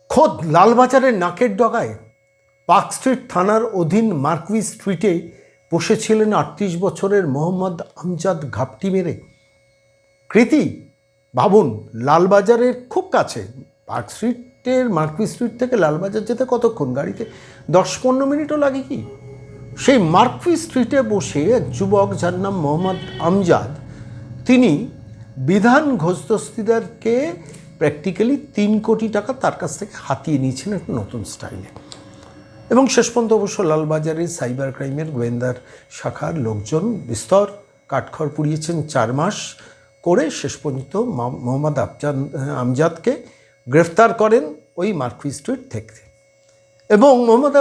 খোদ লালবাজারের নাকের ডগায় পার্ক স্ট্রিট থানার অধীন মার্কুই স্ট্রিটে বসেছিলেন ৩৮ বছরের মোহাম্মদ আমজাদ ঘাপটি মেরে। কৃতি ভাবুন, লালবাজারের খুব কাছে, পার্ক স্ট্রিটের মার্কুই স্ট্রিট থেকে লালবাজার যেতে কতক্ষণ? গাড়িতে ১০-১৫ মিনিটও লাগে কি? সেই মার্কুই স্ট্রিটে বসে এক যুবক যার নাম মোহাম্মদ আমজাদ, তিনি বিধান ঘোষ দস্তিদারকে প্র্যাকটিক্যালি ৩ কোটি টাকা তার কাছ থেকে হাতিয়ে নিয়েছেন একটা নতুন স্টাইলে। এবং শেষ পর্যন্ত অবশ্য লালবাজারের সাইবার ক্রাইমের গোয়েন্দার শাখার লোকজন বিস্তর কাঠখড় পুড়িয়েছেন ৪ মাস করে শেষ পর্যন্ত মোহাম্মদ আমজাদকে গ্রেফতার করেন ওই মার্কুই স্ট্রিট থেকে। এবং মোহাম্মদ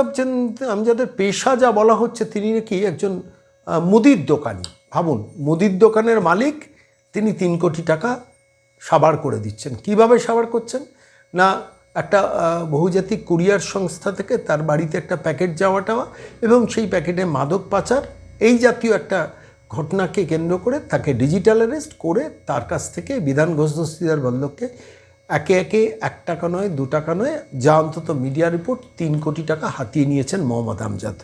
আমজাদের পেশা যা বলা হচ্ছে, তিনি নাকি একজন মুদির দোকানি। ভাবুন, মুদির দোকানের মালিক, তিনি ৩ কোটি টাকা সাবাড় করে দিচ্ছেন। কিভাবে সাবাড় করছেন না, একটা বহুজাতিক কুরিয়ার সংস্থা থেকে তার বাড়িতে একটা প্যাকেট যাওয়াটাওয়া এবং সেই প্যাকেটে মাদক পাচার, এই জাতীয় একটা ঘটনাকে কেন্দ্র করে তাকে ডিজিটাল অ্যারেস্ট করে তার কাছ থেকে বিধান ঘোষ দস্তিদার বল্লভকে একে একে ১ টাকা নয় ২ টাকা নয়, যা অন্তত মিডিয়া রিপোর্ট ৩ কোটি টাকা হাতিয়ে নিয়েছেন মোহাম্মদ আমজাদ।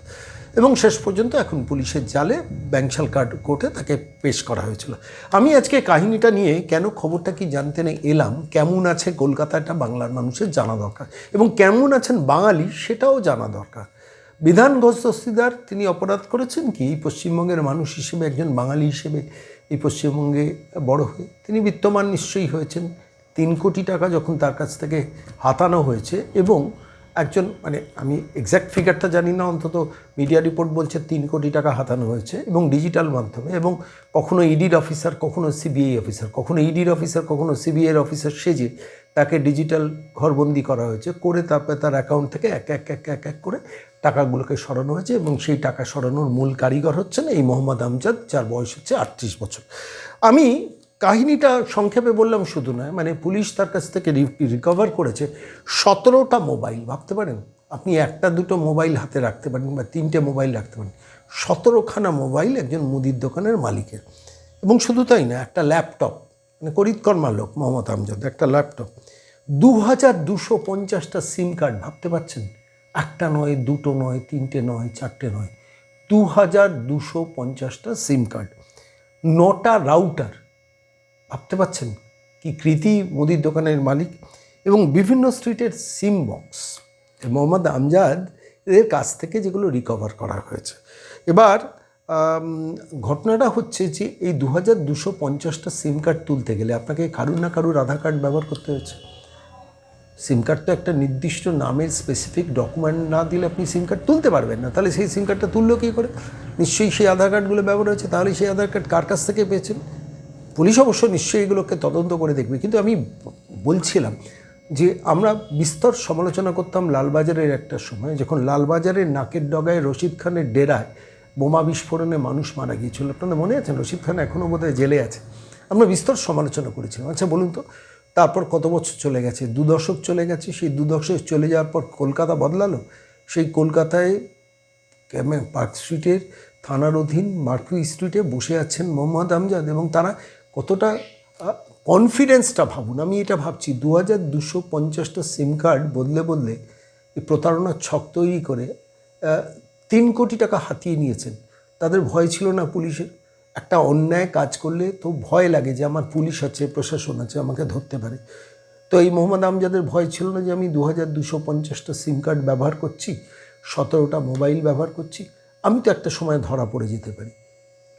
এবং শেষ পর্যন্ত এখন পুলিশের জালে ব্যাংশাল কোর্টে তাকে পেশ করা হয়েছিল। আমি আজকে কাহিনীটা নিয়ে কেন খবরটা কি জানতে এলাম, কেমন আছে কলকাতাটা বাংলার মানুষের জানা দরকার, এবং কেমন আছেন বাঙালি সেটাও জানা দরকার। বিধান ঘোষ দস্তিদার তিনি অপরাধ করেছেন কি? এই পশ্চিমবঙ্গের মানুষ হিসেবে, একজন বাঙালি হিসেবে এই পশ্চিমবঙ্গে বড় হয়ে তিনি বিত্তমান নিশ্চয়ই হয়েছেন। ৩ কোটি টাকা যখন তার কাছ থেকে হাতানো হয়েছে, এবং একজন, মানে আমি এক্স্যাক্ট ফিগারটা জানি না, অন্তত মিডিয়া রিপোর্ট বলছে ৩ কোটি টাকা হাতানো হয়েছে এবং ডিজিটাল মাধ্যমে, এবং কখনো ইডির অফিসার, কখনো সিবিআই অফিসার, কখনো ইডির অফিসার, কখনো সিবিআইয়ের অফিসার সেজে তাকে ডিজিটাল ঘরবন্দি করা হয়েছে, করে তারপরে তার অ্যাকাউন্ট থেকে এক এক করে টাকাগুলোকে সরানো হয়েছে। এবং সেই টাকা সরানোর মূল কারিগর হচ্ছেন এই মোহাম্মদ আমজাদ, যার বয়স হচ্ছে ৩৮ বছর। আমি কাহিনীটা সংক্ষেপে বললাম শুধু নয়, মানে পুলিশ তার কাছ থেকে রিকভার করেছে ১৭টা মোবাইল। ভাবতে পারেন, আপনি ১টা-২টো মোবাইল হাতে রাখতে পারেন বা ৩টে মোবাইল রাখতে পারেন, ১৭খানা মোবাইল একজন মুদির দোকানের মালিকের। এবং শুধু তাই না, একটা ল্যাপটপ, মানে করিতকর্মার লোক মোহাম্মদ আমজাদ, একটা ল্যাপটপ, ২,২৫০টা সিম কার্ড। ভাবতে পারছেন, ১টা নয়, ২টো নয়, ৩টে নয়, ৪টে নয়, ২,২৫০টা সিম কার্ড, ৯টা রাউটার। ভাবতে পাচ্ছেন কি কৃতি মুদির দোকানের মালিক। এবং বিভিন্ন স্ট্রিটের সিম বক্স মোহাম্মদ আমজাদ এর কাছ থেকে যেগুলো রিকভার করা হয়েছে। এবার ঘটনাটা হচ্ছে যে এই ২,২৫০টা সিম কার্ড তুলতে গেলে আপনাকে কারুর না কারুর আধার কার্ড ব্যবহার করতে হয়েছে। সিম কার্ড তো একটা নির্দিষ্ট নামের স্পেসিফিক ডকুমেন্ট না দিলে আপনি সিম কার্ড তুলতে পারবেন না। তাহলে সেই সিম কার্ডটা তুললো কী করে? নিশ্চয়ই সেই আধার কার্ডগুলো ব্যবহার হয়েছে। তাহলে সেই আধার কার্ড কার কাছ থেকে পেয়েছেন? পুলিশ অবশ্য নিশ্চয়ই এগুলোকে তদন্ত করে দেখবে। কিন্তু আমি বলছিলাম যে আমরা বিস্তর সমালোচনা করতাম লালবাজারের একটা সময়, যখন লালবাজারের নাকের ডগায় রশিদ খানের ডেরায় বোমা বিস্ফোরণে মানুষ মারা গিয়েছিল। আপনাদের মনে আছেন? রশিদ খান এখনও বোধহয় জেলে আছে। আমরা বিস্তর সমালোচনা করেছিলাম। আচ্ছা বলুন তো, তারপর কত বছর চলে গেছে? 2 দশক চলে গেছে। সেই 2 দশক চলে যাওয়ার পর কলকাতা বদলালো। সেই কলকাতায় পার্ক স্ট্রিটের থানার অধীন মার্কুই স্ট্রিটে বসে আছেন মোহাম্মদ আমজাদ, এবং তারা কতটা কনফিডেন্সটা ভাবুন। আমি এটা ভাবছি, ২,২৫০টা সিম কার্ড বদলে এই প্রতারণার ছক তৈরি করে ৩ কোটি টাকা হাতিয়ে নিয়েছেন। তাদের ভয় ছিল না পুলিশের? একটা অন্যায় কাজ করলে তো ভয় লাগে যে আমার পুলিশ আছে, প্রশাসন আছে, আমাকে ধরতে পারে। তো এই মোহাম্মদ আমজাদের ভয় ছিল না যে আমি ২,২৫০টা সিম কার্ড ব্যবহার করছি, ১৭টা মোবাইল ব্যবহার করছি, আমি তো একটা সময় ধরা পড়ে যেতে পারি।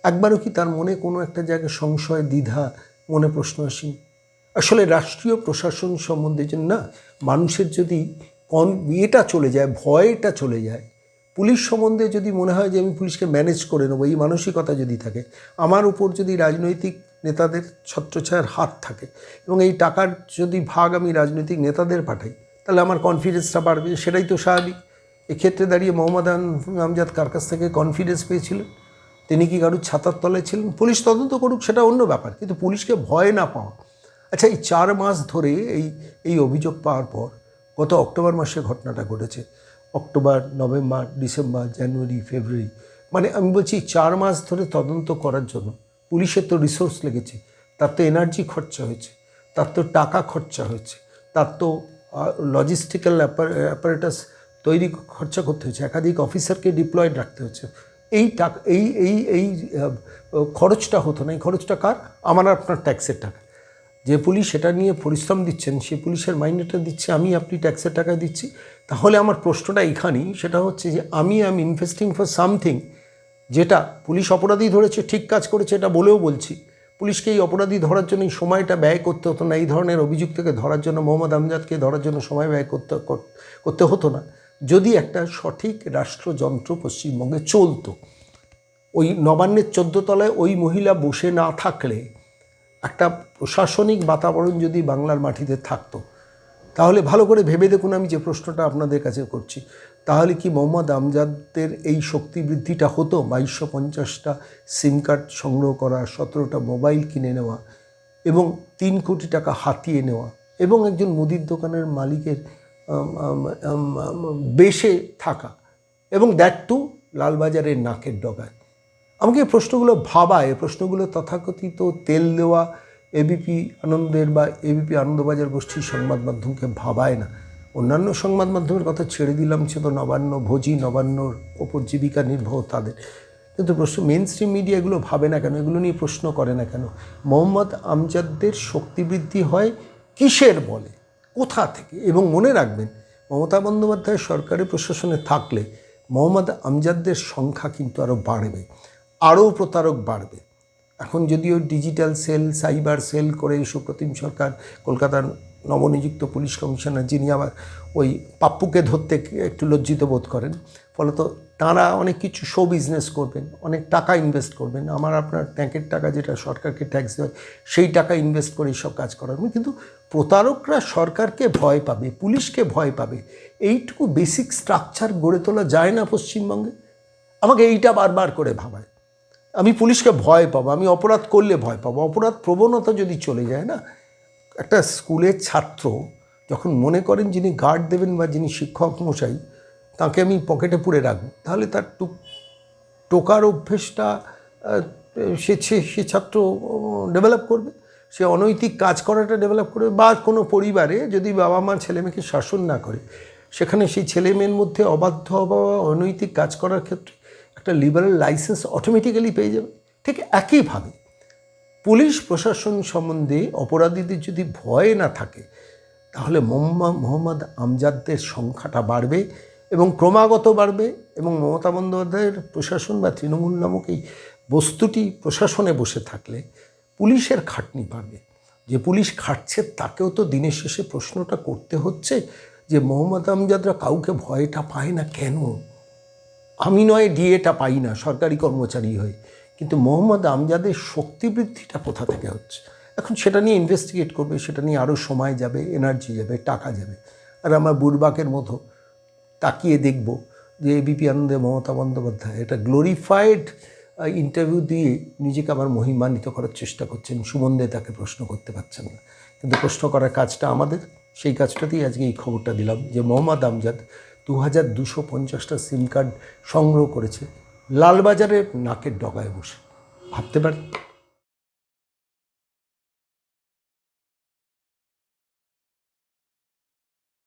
একবারও কি তার মনে কোনো একটা জায়গায় সংশয়, দ্বিধা, মনে প্রশ্ন আসেনি? আসলে রাষ্ট্রীয় প্রশাসন সম্বন্ধে যে না, মানুষের যদি এটা চলে যায়, ভয়টা চলে যায়, পুলিশ সম্বন্ধে যদি মনে হয় যে আমি পুলিশকে ম্যানেজ করে নেবো, এই মানসিকতা যদি থাকে, আমার উপর যদি রাজনৈতিক নেতাদের ছত্রছায়ার হাত থাকে এবং এই টাকার যদি ভাগ আমি রাজনৈতিক নেতাদের পাঠাই, তাহলে আমার কনফিডেন্সটা বাড়বে। সেটাই তো স্বাভাবিক। এক্ষেত্রে দাঁড়িয়ে মোহাম্মদ আমজাদ কার কাছ থেকে কনফিডেন্স পেয়েছিলেন? তিনি কি কারুর ছাতার তলায় ছিলেন? পুলিশ তদন্ত করুক, সেটা অন্য ব্যাপার, কিন্তু পুলিশকে ভয় না পাওয়া। আচ্ছা, এই 4 মাস ধরে এই অভিযোগ পাওয়ার পর গত অক্টোবর মাসে ঘটনাটা ঘটেছে। অক্টোবর, নভেম্বর, ডিসেম্বর, জানুয়ারি, ফেব্রুয়ারি, মানে আমি বলছি 4 মাস ধরে তদন্ত করার জন্য পুলিশের তো রিসোর্স লেগেছে, তার তো এনার্জি খরচা হয়েছে, তার তো টাকা খরচা হয়েছে, তার তো লজিস্টিক্যাল অ্যাপারেটাস তৈরি খরচা করতে হচ্ছে, একাধিক অফিসারকে ডিপ্লয়েড রাখতে হচ্ছে। এই টাকা এই খরচটা হতো না। এই খরচটা কার? আমার আপনার ট্যাক্সের টাকা। যে পুলিশ সেটা নিয়ে পরিশ্রম দিচ্ছেন, সেই পুলিশের মাইনেটা দিচ্ছে আমি, আপনি ট্যাক্সের টাকা দিচ্ছি। তাহলে আমার প্রশ্নটা এখানেই, সেটা হচ্ছে যে আমি ইনভেস্টিং ফর সামথিং, যেটা পুলিশ অপরাধী ধরেছে, ঠিক কাজ করেছে এটা বলেও বলছি। পুলিশকে এই অপরাধী ধরার জন্য এই সময়টা ব্যয় করতে হতো না, এই ধরনের অভিযুক্তকে ধরার জন্য, মোহাম্মদ আমজাদকে ধরার জন্য সময় ব্যয় করতে হতো না, যদি একটা সঠিক রাষ্ট্রযন্ত্র পশ্চিমবঙ্গে চলতো। ওই নবান্নের 14 তলায় ওই মহিলা বসে না থাকলে, একটা প্রশাসনিক বাতাবরণ যদি বাংলার মাটিতে থাকতো, তাহলে ভালো করে ভেবে দেখুন, আমি যে প্রশ্নটা আপনাদের কাছে করছি, তাহলে কি মোহাম্মদ আমজাদের এই শক্তি বৃদ্ধিটা হতো? 2250টা সিম কার্ড সংগ্রহ করা, 17টা মোবাইল কিনে নেওয়া এবং 3 কোটি টাকা হাতিয়ে নেওয়া এবং একজন মুদির দোকানের মালিকের বেশে থাকা, এবং দ্যাট টু লালবাজারের নাকের ডগায়। আমাকে এই প্রশ্নগুলো ভাবায়, এই প্রশ্নগুলো তথাকথিত তেল দেওয়া এবিপি আনন্দের বা এবিপি আনন্দবাজার গোষ্ঠীর সংবাদ মাধ্যমকে ভাবায় না। অন্যান্য সংবাদ মাধ্যমের কথা ছেড়ে দিলাম, সে তো নবান্ন ভোজি, নবান্নর ওপর জীবিকা নির্ভর তাদের। কিন্তু প্রশ্ন মেন স্ট্রিম মিডিয়া এগুলো ভাবে না কেন, এগুলো নিয়ে প্রশ্ন করে না কেন? মোহাম্মদ আমজাদের শক্তিবৃদ্ধি হয় কিসের বলে, কোথা থেকে? এবং মনে রাখবেন, মমতা বন্দ্যোপাধ্যায় সরকারি প্রশাসনে থাকলে মোহাম্মদ আমজাদের সংখ্যা কিন্তু আরও বাড়বে, আরও প্রতারক বাড়বে। এখন যদিও ডিজিটাল সেল, সাইবার সেল করে সুপ্রতিম সরকার, কলকাতার নবনিযুক্ত পুলিশ কমিশনার, যিনি আবার ওই পাপ্পুকে ধরতে একটু লজ্জিত বোধ করেন, ফলত তাঁরা অনেক কিছু শো বিজনেস করবেন, অনেক টাকা ইনভেস্ট করবেন, আমার আপনার ট্যাক্সের টাকা যেটা সরকারকে ট্যাক্স দেয় সেই টাকা ইনভেস্ট করে এইসব কাজ করাবেন। কিন্তু প্রতারকরা সরকারকে ভয় পাবে, পুলিশকে ভয় পাবে, এইটুকু বেসিক স্ট্রাকচার গড়ে তোলা যায় না পশ্চিমবঙ্গে? আমাকে এইটা বারবার করে ভাবায়। আমি পুলিশকে ভয় পাবো, আমি অপরাধ করলে ভয় পাবো, অপরাধ প্রবণতা যদি চলে যায় না। একটা স্কুলের ছাত্র যখন মনে করেন যিনি গার্ড দেবেন বা যিনি শিক্ষক মশাই, তাকে আমি পকেটে পুরে রাখবো, তাহলে তার টোকার অভ্যেসটা সে ছাত্র ডেভেলপ করবে, সে অনৈতিক কাজ করাটা ডেভেলপ করবে। বা কোনো পরিবারে যদি বাবা মা ছেলে মেয়েকে শাসন না করে, সেখানে সেই ছেলে মেয়ের মধ্যে অবাধ্য বা অনৈতিক কাজ করার ক্ষেত্রে একটা লিবারেল লাইসেন্স অটোমেটিক্যালি পেয়ে যাবে। ঠিক একইভাবে পুলিশ প্রশাসন সম্বন্ধে অপরাধীদের যদি ভয় না থাকে, তাহলে মোহাম্মদ আমজাদের সংখ্যাটা বাড়বে এবং ক্রমাগত বাড়বে, এবং মমতা বন্দ্যোপাধ্যায়ের প্রশাসন বা তৃণমূল নামক এই বস্তুটি প্রশাসনে বসে থাকলে পুলিশের খাটনি বাড়বে। যে পুলিশ খাটছে তাকেও তো দিনের শেষে প্রশ্নটা করতে হচ্ছে যে মোহাম্মদ আমজাদরা কাউকে ভয়টা পায় না কেন? আমি নয় ডিএটা পাই না সরকারি কর্মচারী হয়ে, কিন্তু মোহাম্মদ আমজাদের শক্তি বৃদ্ধিটা কোথা থেকে হচ্ছে? এখন সেটা নিয়ে ইনভেস্টিগেট করবে, সেটা নিয়ে আরও সময় যাবে, এনার্জি যাবে, টাকা যাবে। আর আমার বুড়বাকের মতো তাকিয়ে দেখব যে এবিপি আনন্দে মমতা বন্দ্যোপাধ্যায় এটা গ্লোরিফাইড ইন্টারভিউ দিয়ে নিজেকে আবার মহিমান্বিত করার চেষ্টা করছেন। সুমন দে তাকে প্রশ্ন করতে পারছেন না, কিন্তু প্রশ্ন করার কাজটা আমাদের। সেই কাজটাতেই আজকে এই খবরটা দিলাম যে মোহাম্মদ আমজাদ 2250টা সিম কার্ড সংগ্রহ করেছে লালবাজারের নাকের ডগায় বসে। ভাবতে পারেন।